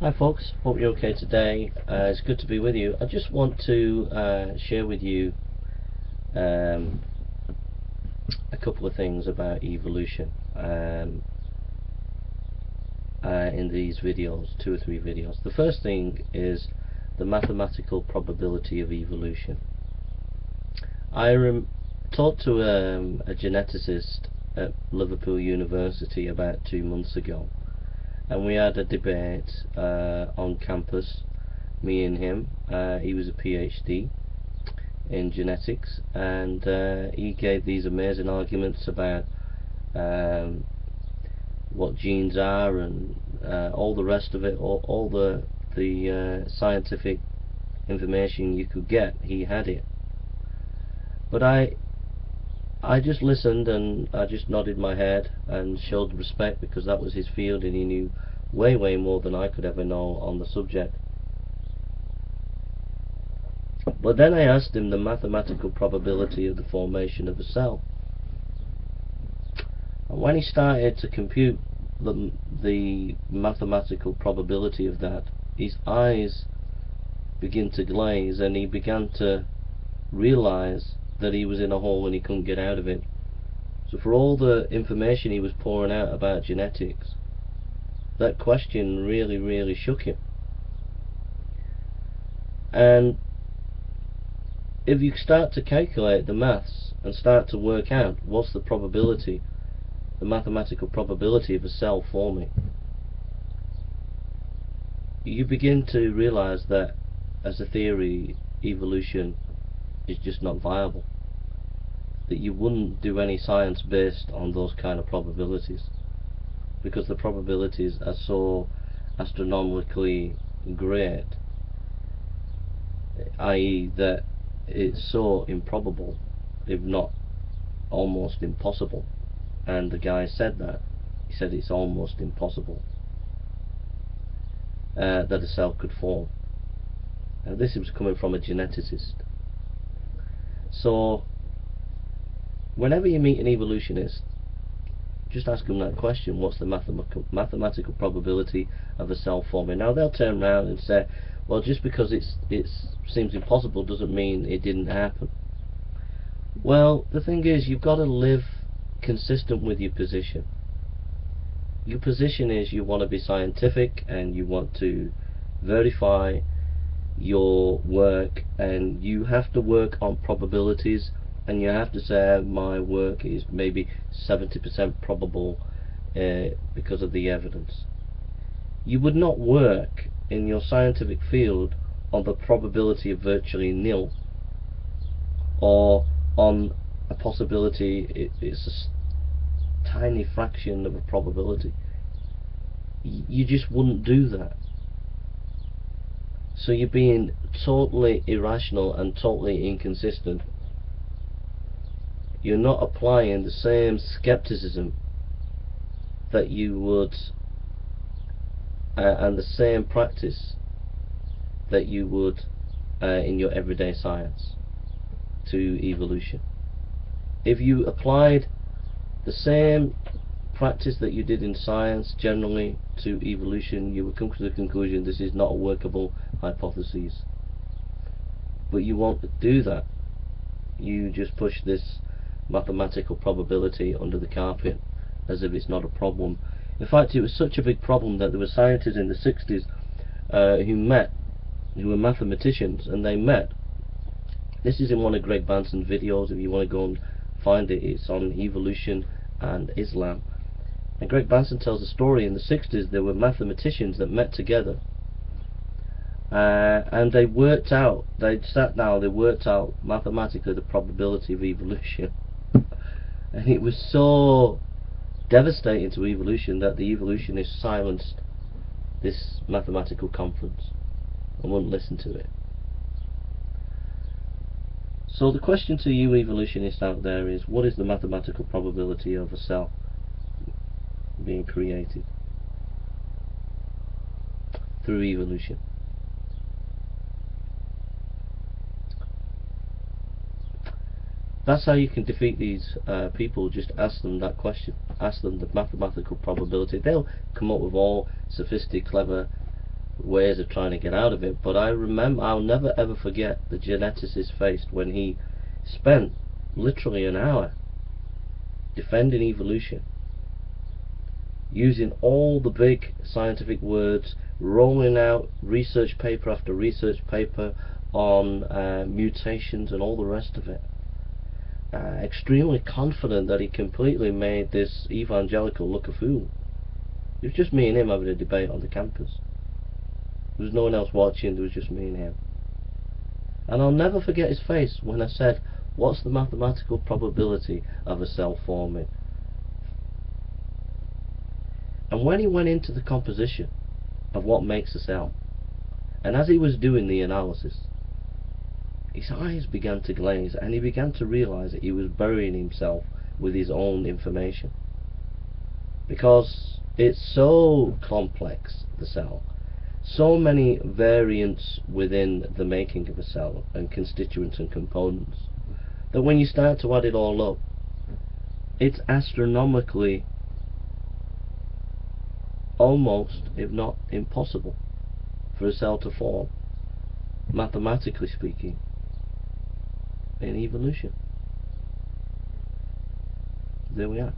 Hi folks, hope you're okay today. It's good to be with you. I just want to share with you a couple of things about evolution in these videos, 2 or 3 videos. The first thing is the mathematical probability of evolution. I talked to a geneticist at Liverpool University about 2 months ago, and we had a debate on campus, me and him. He was a PhD in genetics, and he gave these amazing arguments about what genes are and all the rest of it, all the scientific information you could get. He had it, but I just listened and I just nodded my head and showed respect, because that was his field and he knew way more than I could ever know on the subject. But then I asked him the mathematical probability of the formation of a cell, and when he started to compute the mathematical probability of that, his eyes began to glaze and he began to realize that he was in a hole and he couldn't get out of it. So for all the information he was pouring out about genetics, that question really shook him. And if you start to calculate the maths and start to work out what's the probability, the mathematical probability of a cell forming, you begin to realize that as a theory, evolution is just not viable. That you wouldn't do any science based on those kind of probabilities, because the probabilities are so astronomically great, i.e. that it's so improbable, if not almost impossible. And the guy said that. He said it's almost impossible that a cell could form. And this was coming from a geneticist. So whenever you meet an evolutionist, just ask them that question: what's the mathematical probability of a cell forming? Now they'll turn around and say, well, just because it seems impossible doesn't mean it didn't happen. Well, the thing is, you've got to live consistent with your position. Your position is you want to be scientific and you want to verify your work, and you have to work on probabilities, and you have to say my work is maybe 70% probable because of the evidence. You would not work in your scientific field on the probability of virtually nil, or on a possibility it's a tiny fraction of a probability. You just wouldn't do that. So you're being totally irrational and totally inconsistent. You're not applying the same skepticism that you would and the same practice that you would in your everyday science to evolution. If you applied the same practice that you did in science generally to evolution, you would come to the conclusion this is not a workable hypothesis. But you won't do that. You just push this mathematical probability under the carpet as if it's not a problem. In fact, it was such a big problem that there were scientists in the 60s who were mathematicians, and they met. This is in one of Greg Banson's videos. If you want to go and find it, it's on evolution and Islam. And Greg Banson tells a story. In the 60s there were mathematicians that met together, and they worked out mathematically the probability of evolution. And it was so devastating to evolution that the evolutionists silenced this mathematical conference and wouldn't listen to it. So the question to you evolutionists out there is, what is the mathematical probability of a cell being created through evolution? That's how you can defeat these people. Just ask them that question. Ask them the mathematical probability. They'll come up with all sophisticated, clever ways of trying to get out of it, but I'll never ever forget the geneticist face when he spent literally an hour defending evolution, using all the big scientific words, rolling out research paper after research paper on mutations and all the rest of it. Extremely confident that he completely made this evangelical look a fool. It was just me and him having a debate on the campus. There was no one else watching, there was just me and him. And I'll never forget his face when I said, what's the mathematical probability of a cell forming? And when he went into the composition of what makes a cell, and as he was doing the analysis, his eyes began to glaze, and he began to realize that he was burying himself with his own information. Because it's so complex, the cell, so many variants within the making of a cell, and constituents and components, that when you start to add it all up, it's astronomically almost, if not impossible, for a cell to form, mathematically speaking, in evolution. There we are.